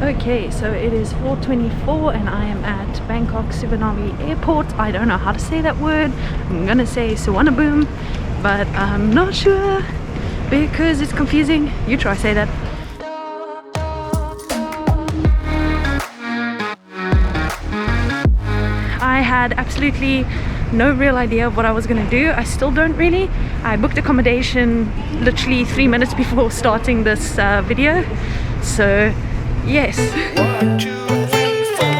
Okay, so it is 4:24 and I am at Bangkok Suvarnabhumi Airport. I don't know how to say that word. I'm gonna say Suvarnabhumi, but I'm not sure because it's confusing. You try say that. I had absolutely no real idea of what I was gonna do. I still don't really. I booked accommodation literally 3 minutes before starting this video. So yes. 1, 2, 3, 4.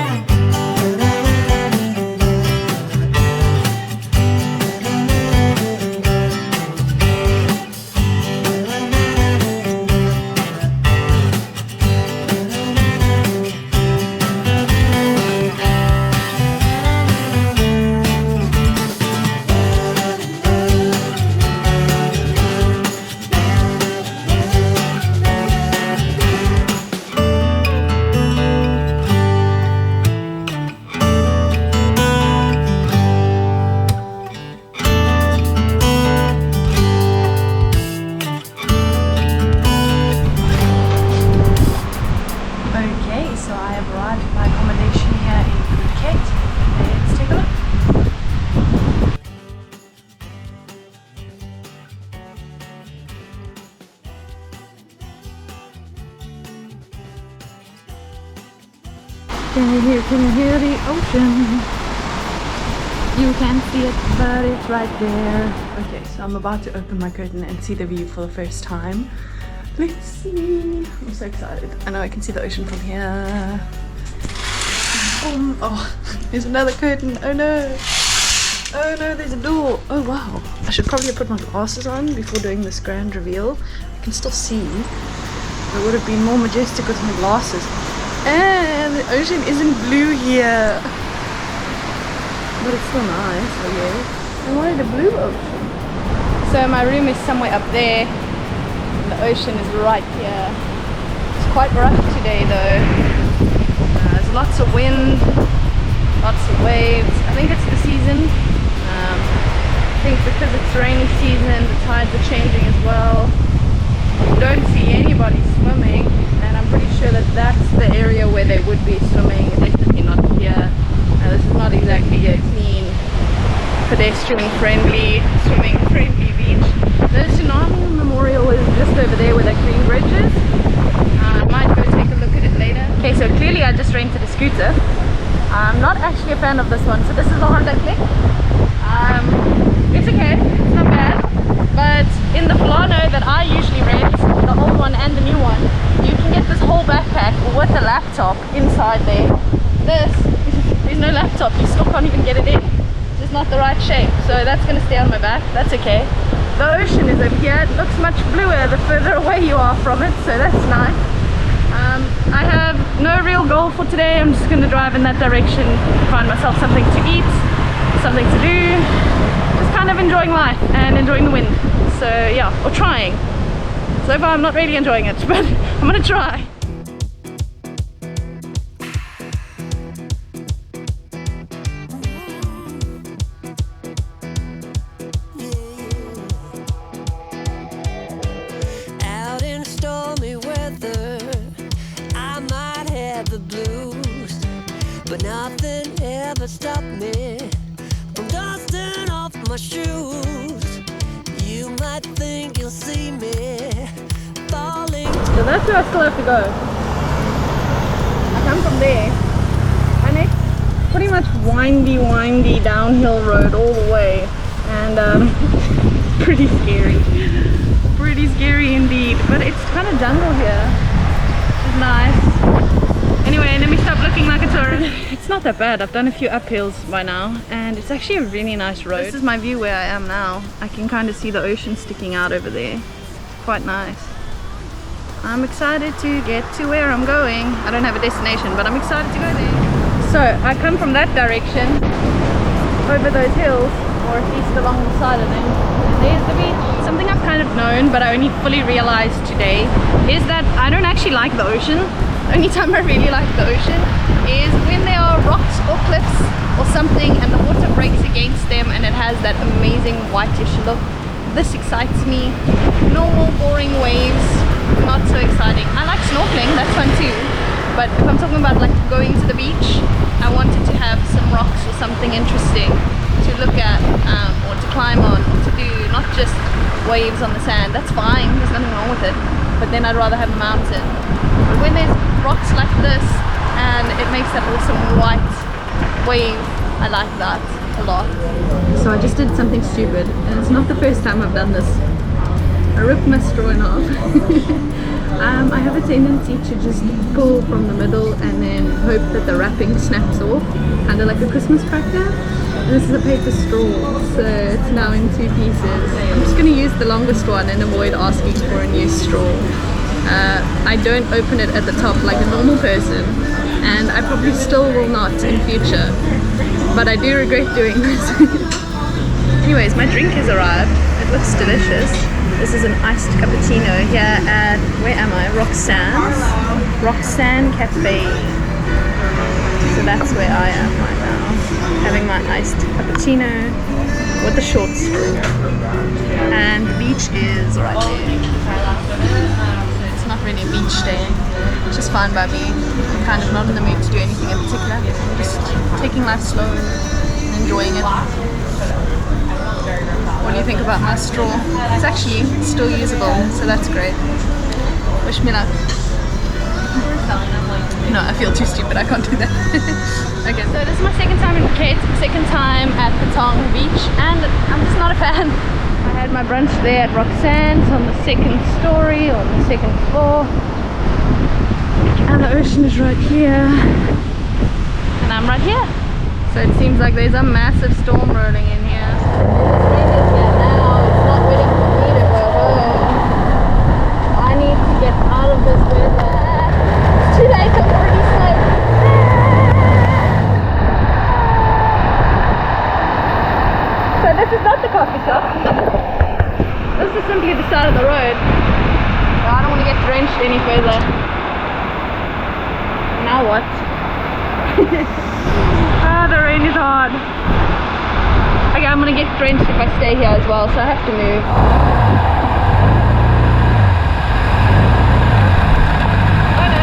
Okay, so I have arrived at my accommodation here in Phuket. Let's take a look. Can you hear the ocean? You can't see it, but it's right there. Okay, so I'm about to open my curtain and see the view for the first time. Let's see. I'm so excited. I know I can see the ocean from here. Oh, there's another curtain. Oh no. Oh no, there's a door. Oh wow. I should probably have put my glasses on before doing this grand reveal. I can still see. It would have been more majestic with my glasses. And the ocean isn't blue here. But it's still nice, I guess. I wanted a blue ocean. So my room is somewhere up there. The ocean is right here. It's quite rough today though. There's lots of wind, lots of waves. I think it's the season. I think because it's rainy season, the tides are changing as well. You don't see anybody swimming, and I'm pretty sure that that's the area where they would be swimming. Definitely not here. This is not exactly a clean, pedestrian friendly, swimming friendly beach. The tsunami memorial is just over there where that green bridge is. I might go take a look at it later. Okay, so clearly I just rented a scooter. I'm not actually a fan of this one. So this is the Honda Click. It's okay, it's not bad. But in the Fulano that I usually rent, the old one and the new one, you can get this whole backpack with a laptop inside there. There's no laptop, you still can't even get it in. It's just not the right shape. So that's going to stay on my back, that's okay. The ocean is over here. It looks much bluer the further away you are from it, so that's nice. I have no real goal for today. I'm just going to drive in that direction, find myself something to eat, something to do, just kind of enjoying life and enjoying the wind. So yeah, or trying. So far I'm not really enjoying it, but I'm going to try. But nothing ever stopped me from dusting off my shoes. You might think you'll see me falling. So that's where I still have to go. I come from there and it's pretty much windy downhill road all the way, and pretty scary indeed, but it's kind of jungle here, which is nice. Anyway, let me stop looking like a tourist. It's not that bad. I've done a few uphills by now, and it's actually a really nice road. This is my view where I am now. I can kind of see the ocean sticking out over there. Quite nice. I'm excited to get to where I'm going. I don't have a destination, but I'm excited to go there. So I come from that direction, over those hills, or at least along the side of them. And there's the beach. Something I've kind of known, but I only fully realized today, is that I don't actually like the ocean. The only time I really like the ocean is when there are rocks or cliffs or something and the water breaks against them and it has that amazing whitish look. This excites me. Normal boring waves, not so exciting. I like snorkeling, that's fun too, But if I'm talking about like going to the beach, I wanted to have some rocks or something interesting to look at, or to climb on, or to do, not just waves on the sand. That's fine, there's nothing wrong with it, but then I'd rather have a mountain. But when there's rocks like this and it makes that awesome white wave, I like that a lot. So I just did something stupid, and it's not the first time I've done this. I ripped my straw in half. I have a tendency to just pull from the middle and then hope that the wrapping snaps off, kind of like a Christmas cracker. And this is a paper straw, so it's now in 2 pieces. I'm just going to use the longest one and avoid asking for a new straw. I don't open it at the top like a normal person, and I probably still will not in future, but I do regret doing this. Anyways, my drink has arrived. It looks delicious. This is an iced cappuccino here at, where am I? Roxanne Cafe. So that's where I am right now, having my iced cappuccino with a short straw. And the beach is right there. It's not really a beach day, which is fine by me. I'm kind of not in the mood to do anything in particular. I'm just taking life slow and enjoying it. What do you think about my straw? It's actually still usable, so that's great. Wish me luck. No, I feel too stupid, I can't do that. Okay, so this is my second time in Phuket, second time at Patong Beach, and I'm just not a fan. I had my brunch there at Roxanne's on the second story, on the second floor. And the ocean is right here. And I'm right here. So it seems like there's a massive storm rolling in here. It's raining here now, it's not waiting for me to go home. I need to get out of this weather. It's too late, I'm already soaked. So this is not the coffee shop. This is simply the side of the road. I don't want to get drenched any further. Now what? Ah, the rain is hard. Okay, I'm gonna get drenched if I stay here as well, so I have to move. Oh, no.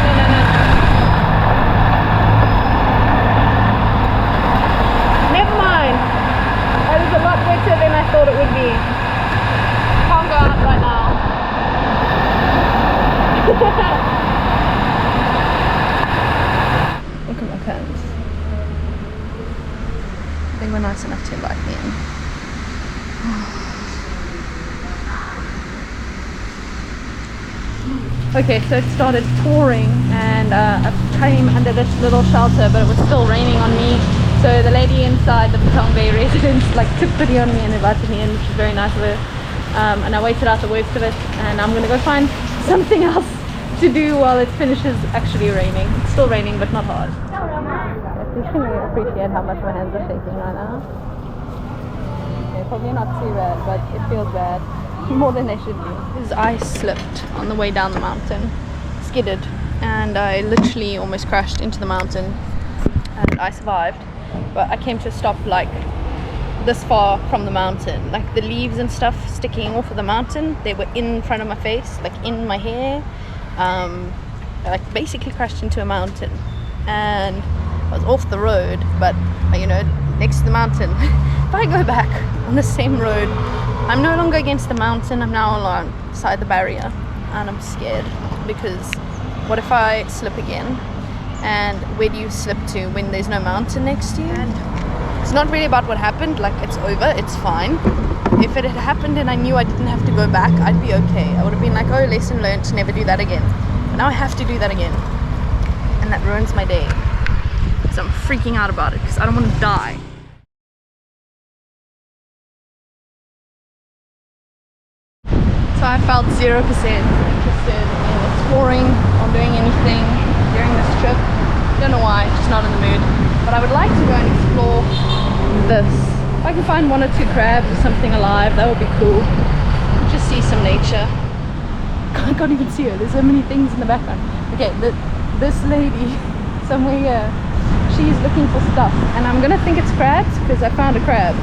Never mind. That is a lot better than I thought it would be. Can't go out right now. Look at my pants. I think we're nice enough to invite me in. Okay, so it started pouring, and I came under this little shelter, but it was still raining on me. So the lady inside the Patong Bay residence like took pity on me and invited me in, which was very nice of her. And I waited out the worst of it, and I'm gonna go find something else to do while it finishes actually raining. It's still raining, but not hard. You can really appreciate how much my hands are shaking right now. Okay, probably not too bad, but it feels bad. More than they should be. His ice slipped on the way down the mountain, skidded, and I literally almost crashed into the mountain, and I survived. But I came to a stop like this far from the mountain, like the leaves and stuff sticking off of the mountain, they were in front of my face, like in my hair. I like basically crashed into a mountain, and I was off the road, but you know, next to the mountain. If I go back on the same road, I'm no longer against the mountain, I'm now alongside the barrier, and I'm scared because what if I slip again? And where do you slip to when there's no mountain next to you? And it's not really about what happened, like it's over, it's fine. If it had happened and I knew I didn't have to go back, I'd be okay. I would have been like, oh, lesson learned, to never do that again. But now I have to do that again, and that ruins my day. So I'm freaking out about it because I don't want to die. So I felt 0% interested in exploring or doing anything during this trip. Don't know why, just not in the mood. But I would like to go and explore this. If I can find 1 or 2 crabs or something alive, that would be cool. Just see some nature. I can't even see her, there's so many things in the background. Okay, this lady somewhere here, she's looking for stuff, and I'm gonna think it's crabs because I found a crab.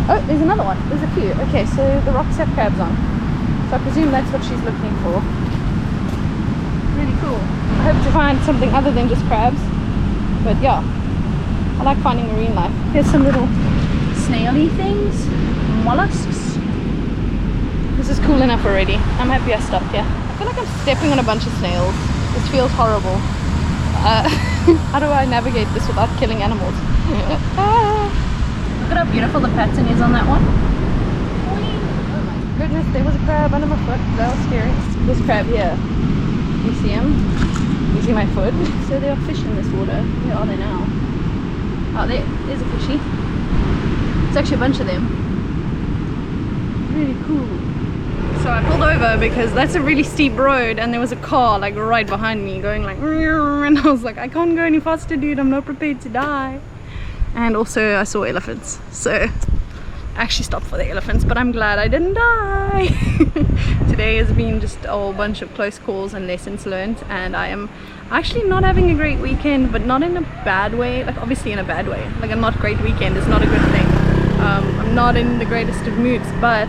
Oh, there's another one, there's a few. Okay, so the rocks have crabs on. So I presume that's what she's looking for. Really cool. I hope to find something other than just crabs. But yeah, I like finding marine life. Here's some little snaily things, mollusks. This is cool enough already. I'm happy I stopped here. I feel like I'm stepping on a bunch of snails. This feels horrible. How do I navigate this without killing animals? Look at how beautiful the pattern is on that one. Oh my goodness, there was a crab under my foot. That was scary. This crab here. You see him? You see my foot? So there are fish in this water. Where are they now? Oh, there's a fishy. It's actually a bunch of them. Really cool. So I pulled over because that's a really steep road and there was a car like right behind me going like, and I was like, I can't go any faster, dude, I'm not prepared to die. And also I saw elephants, so I actually stopped for the elephants, but I'm glad I didn't die. Today has been just a whole bunch of close calls and lessons learned, and I am actually not having a great weekend, but not in a bad way, like obviously in a bad way. Like a not great weekend is not a good thing. I'm not in the greatest of moods, but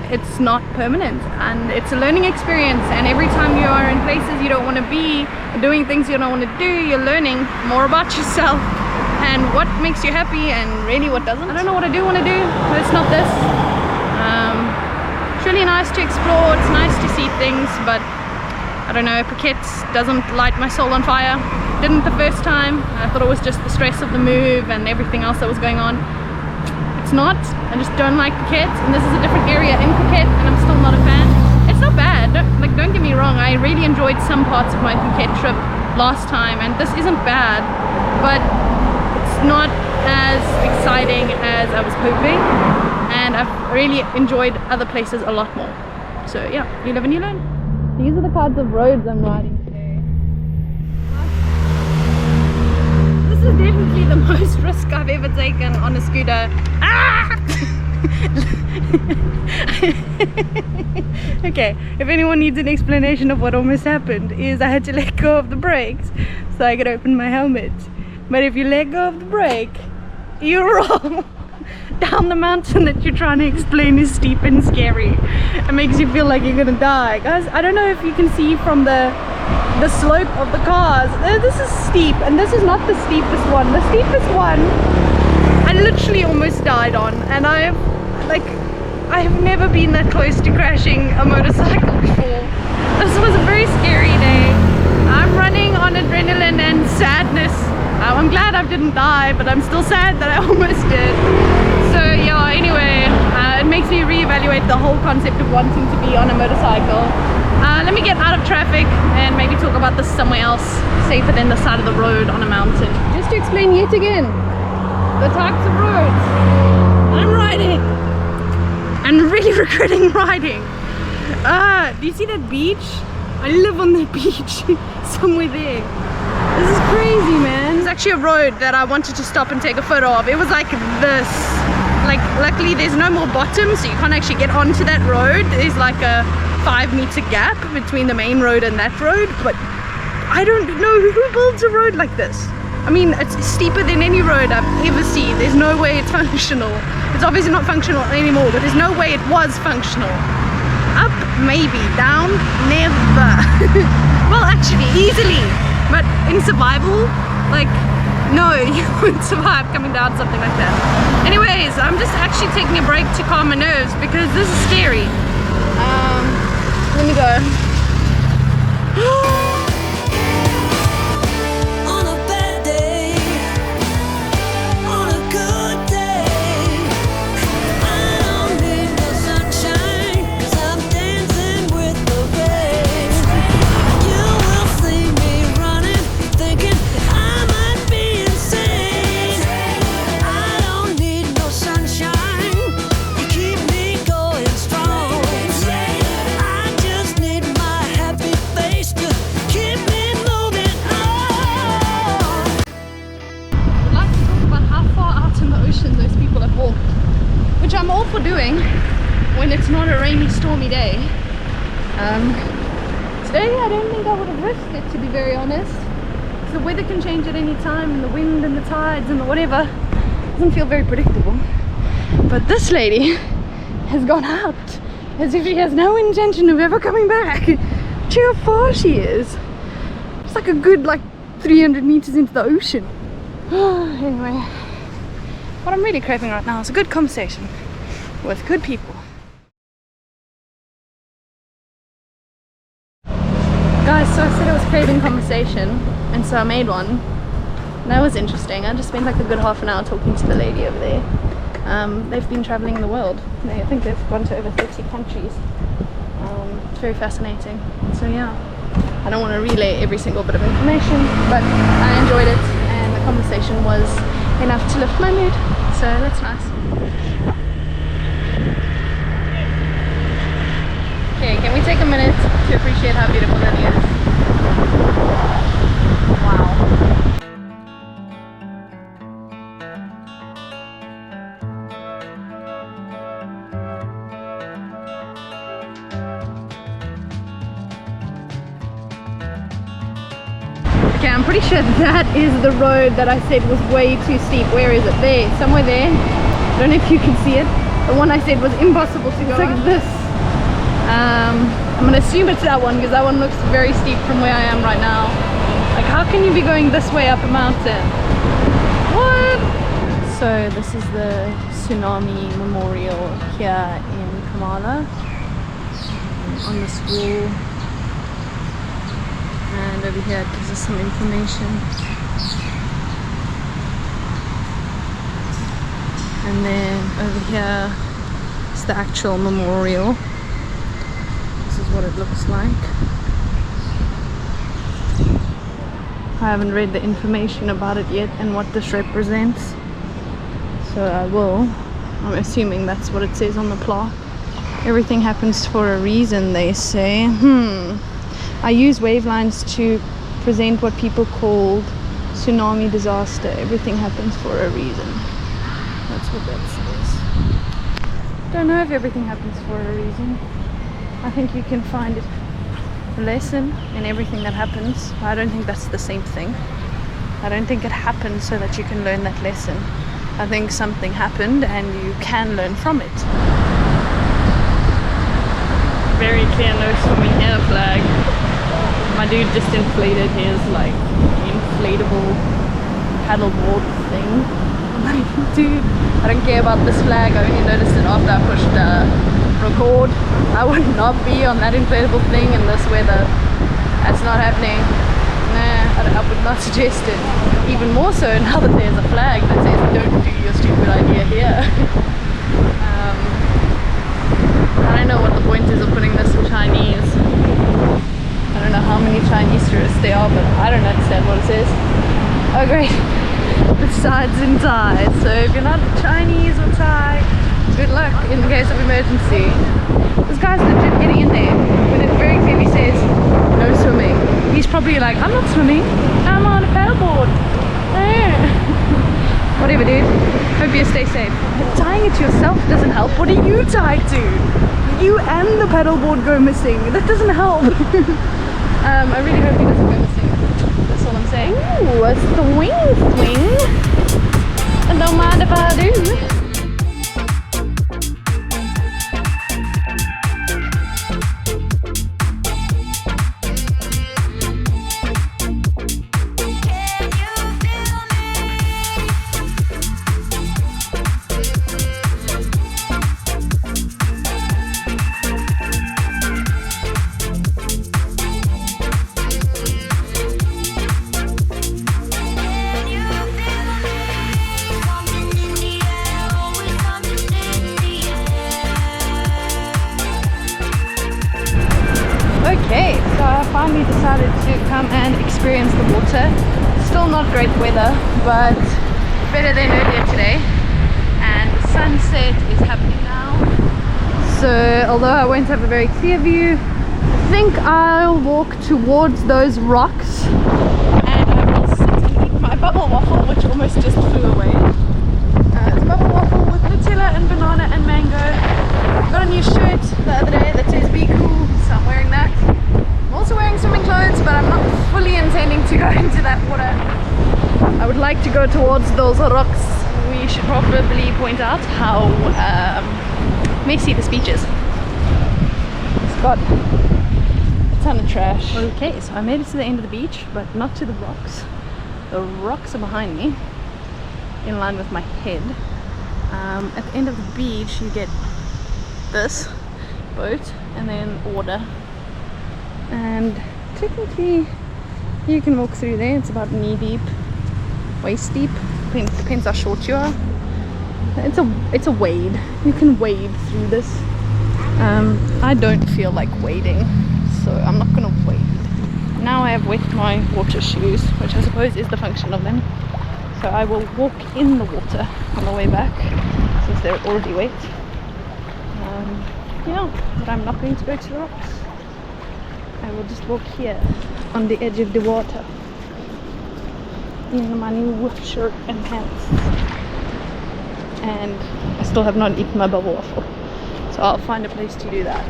it's not permanent and it's a learning experience, and every time you are in places you don't want to be, doing things you don't want to do, you're learning more about yourself and what makes you happy and really what doesn't. I don't know what I do want to do, but it's not this. It's really nice to explore, it's nice to see things, but I don't know, Phuket doesn't light my soul on fire. Didn't the first time. I thought it was just the stress of the move and everything else that was going on. It's not. I just don't like Phuket, and this is a different area in Phuket and I'm still not a fan. It's not bad, don't get me wrong, I really enjoyed some parts of my Phuket trip last time and this isn't bad, but it's not as exciting as I was hoping, and I've really enjoyed other places a lot more. So yeah, you live and you learn. These are the kinds of roads I'm riding today. This is definitely the most risk I've ever taken on a scooter. Ah! Okay, if anyone needs an explanation of what almost happened, is I had to let go of the brakes so I could open my helmet. But if you let go of the brake, you roll down the mountain that you're trying to explain is steep and scary. It makes you feel like you're gonna die. Guys, I don't know if you can see from the slope of the cars. This is steep, and this is not the steepest one. The steepest one I literally almost died on, and I have never been that close to crashing a motorcycle before. This was a very scary day. I'm running on adrenaline and sadness. I'm glad I didn't die, but I'm still sad that I almost did. So yeah, anyway, it makes me reevaluate the whole concept of wanting to be on a motorcycle. Let me get out of traffic and maybe talk about this somewhere else, safer than the side of the road on a mountain. Just to explain yet again the types of roads I'm riding and really regretting riding. Do you see that beach? I live on that beach somewhere there. This is crazy, man. It's actually a road that I wanted to stop and take a photo of. It was like this. Like, luckily there's no more bottom, so you can't actually get onto that road. There's like a 5-meter gap between the main road and that road, but I don't know who builds a road like this. I mean, it's steeper than any road I've ever seen. There's no way it's functional. It's obviously not functional anymore, but there's no way it was functional. Up, maybe. Down, never. Well, actually, easily. But in survival, like, no, you won't survive coming down something like that. Anyways, I'm just actually taking a break to calm my nerves because this is scary. Let me go. On a bad day, on a good day, I don't need no sunshine, 'cause I'm dancing with the rain. You will see me running, thinking I might be insane. I don't need no sunshine, you keep me going strong. I just need my happy face to keep me moving on. I'd like to talk about how far out in the ocean those people have walked, which I'm all for doing when it's not a rainy, stormy day. Today I don't think I would have risked it, to be very honest. The weather can change at any time, and the wind and the tides and the whatever doesn't feel very predictable. But this lady has gone out as if she has no intention of ever coming back. See how far she is. It's like a good like 300 meters into the ocean. Anyway, what I'm really craving right now is a good conversation with good people. Guys, so I said I was craving conversation, and so I made one. And that was interesting. I just spent like a good half an hour talking to the lady over there. They've been traveling in the world. I think they've gone to over 30 countries. It's very fascinating. So yeah, I don't want to relay every single bit of information, but I enjoyed it, and the conversation was enough to lift my mood. So that's nice. Okay, can we take a minute to appreciate how beautiful that is? Wow. Okay, I'm pretty sure that is the road that I said was way too steep. Where is it? There, somewhere there. I don't know if you can see it. The one I said was impossible to go. It's like this. I'm gonna assume it's that one because that one looks very steep from where I am right now. Like, how can you be going this way up a mountain? What? So this is the tsunami memorial here in Kamala. On this wall. And over here it gives us some information. And then over here is the actual memorial. This is what it looks like. I haven't read the information about it yet and what this represents, so I will. I'm assuming that's what it says on the plaque. Everything happens for a reason, they say. I use wavelines to present what people called tsunami disaster. Everything happens for a reason. That's what that says. Don't know if everything happens for a reason. I think you can find a lesson in everything that happens. I don't think that's the same thing. I don't think it happens so that you can learn that lesson. I think something happened and you can learn from it. Very clear no swimming here flag. My dude just inflated his like inflatable paddleboard thing. I'm like, dude, I don't care about this flag. I only noticed it after I pushed record. I would not be on that inflatable thing in this weather. That's not happening. Nah, I would not suggest it. Even more so now that there's a flag that says don't do your stupid idea here. I don't know what the point is of putting this in Chinese. I don't know how many Chinese tourists there are, but I don't understand what it says. Oh great, besides in Thai. So if you're not Chinese or Thai, good luck in case of emergency. This guy's legit getting in there when it very clearly says no swimming. He's probably like, I'm not swimming, I'm on a paddleboard. Whatever, dude. Hope you stay safe. Tying it to yourself doesn't help. What are you tied to? You and the paddleboard go missing. That doesn't help. I really hope he doesn't go missing. That's all I'm saying. Ooh, a swing. And don't mind if I do. Okay, so I finally decided to come and experience the water. Still not great weather, but better than earlier today. And the sunset is happening now. So although I won't have a very clear view, I think I'll walk towards those rocks and I will sit and eat my bubble waffle, which almost just flew away. It's a bubble waffle with Nutella and banana and mango. I got a new shirt the other day that says be cool, so I'm wearing that. I'm also wearing swimming clothes, but I'm not fully intending to go into that water. I would like to go towards those rocks. We should probably point out how messy this beach is. It's got a kind of trash. Okay, so I made it to the end of the beach, but not to the rocks. The rocks are behind me, in line with my head. At the end of the beach, you get this boat and then water. And technically, you can walk through there. It's about knee deep, waist deep. Depends how short you are. It's a wade. You can wade through this. I don't feel like wading, so I'm not gonna wade. Now I have wet my water shoes, which I suppose is the function of them. So I will walk in the water on the way back, since they're already wet. Yeah, but I'm not going to go to the rocks. I will just walk here on the edge of the water in my new shirt and pants. And I still have not eaten my bubble waffle, so I'll find a place to do that.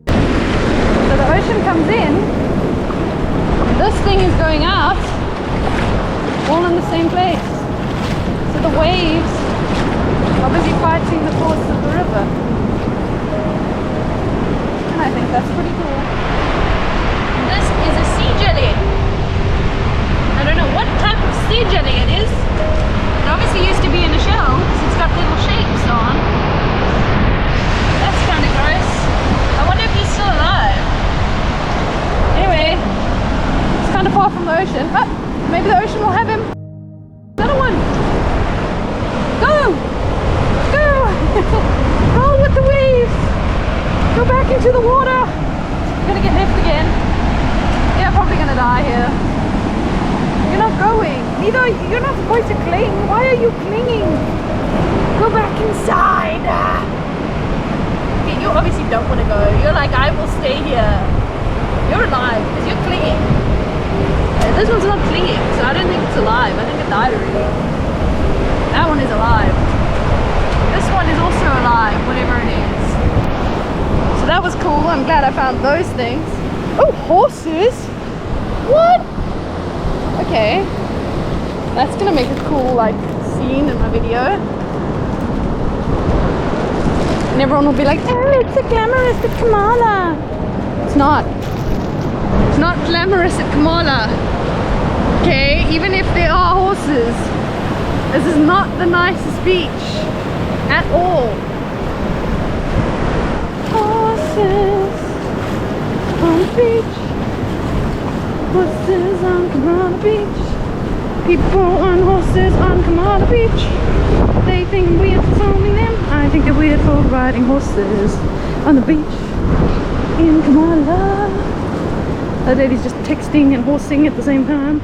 So the ocean comes in, this thing is going out, all in the same place. So the waves are busy fighting the force of the river. And I think that's pretty cool. This is a sea jelly. I don't know what type of sea jelly it is. It obviously used to be in a shell because it's got little shapes on. That's kind of gross. I wonder if he's still alive. Anyway, it's kind of far from the ocean. Oh, maybe the ocean will have him. Another one. Go! Go! Roll with the waves! Go back into the water! I'm gonna get left again. Yeah, I'm probably gonna die here. You're not going. Neither, you're not supposed to cling. Why are you clinging? Go back inside! Okay, you obviously don't want to go. You're like, I will stay here. You're alive because you're clinging. This one's not clinging, so I don't think it's alive. I think it died already. That one is alive. This one is also alive, whatever it is. So that was cool. I'm glad I found those things. Oh, horses! What? Okay. That's gonna make a cool like scene in my video. And everyone will be like, oh, it's so glamorous at Kamala. It's not. It's not glamorous at Kamala. Okay, even if there are horses, this is not the nicest beach at all. Horses on the beach. Horses on Kamala Beach. People on horses on Kamala Beach. They think we're filming them. I think they're weird for riding horses on the beach in Kamala. That lady's just texting and horsing at the same time.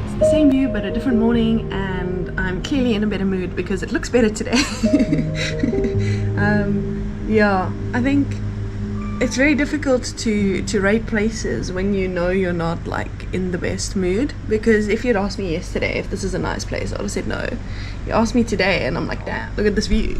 It's the same view but a different morning, and I'm clearly in a better mood because it looks better today. Yeah, I think it's very difficult to rate places when you know you're not like in the best mood, because if you'd asked me yesterday if this is a nice place, I would have said no. You asked me today and I'm like, damn, look at this view.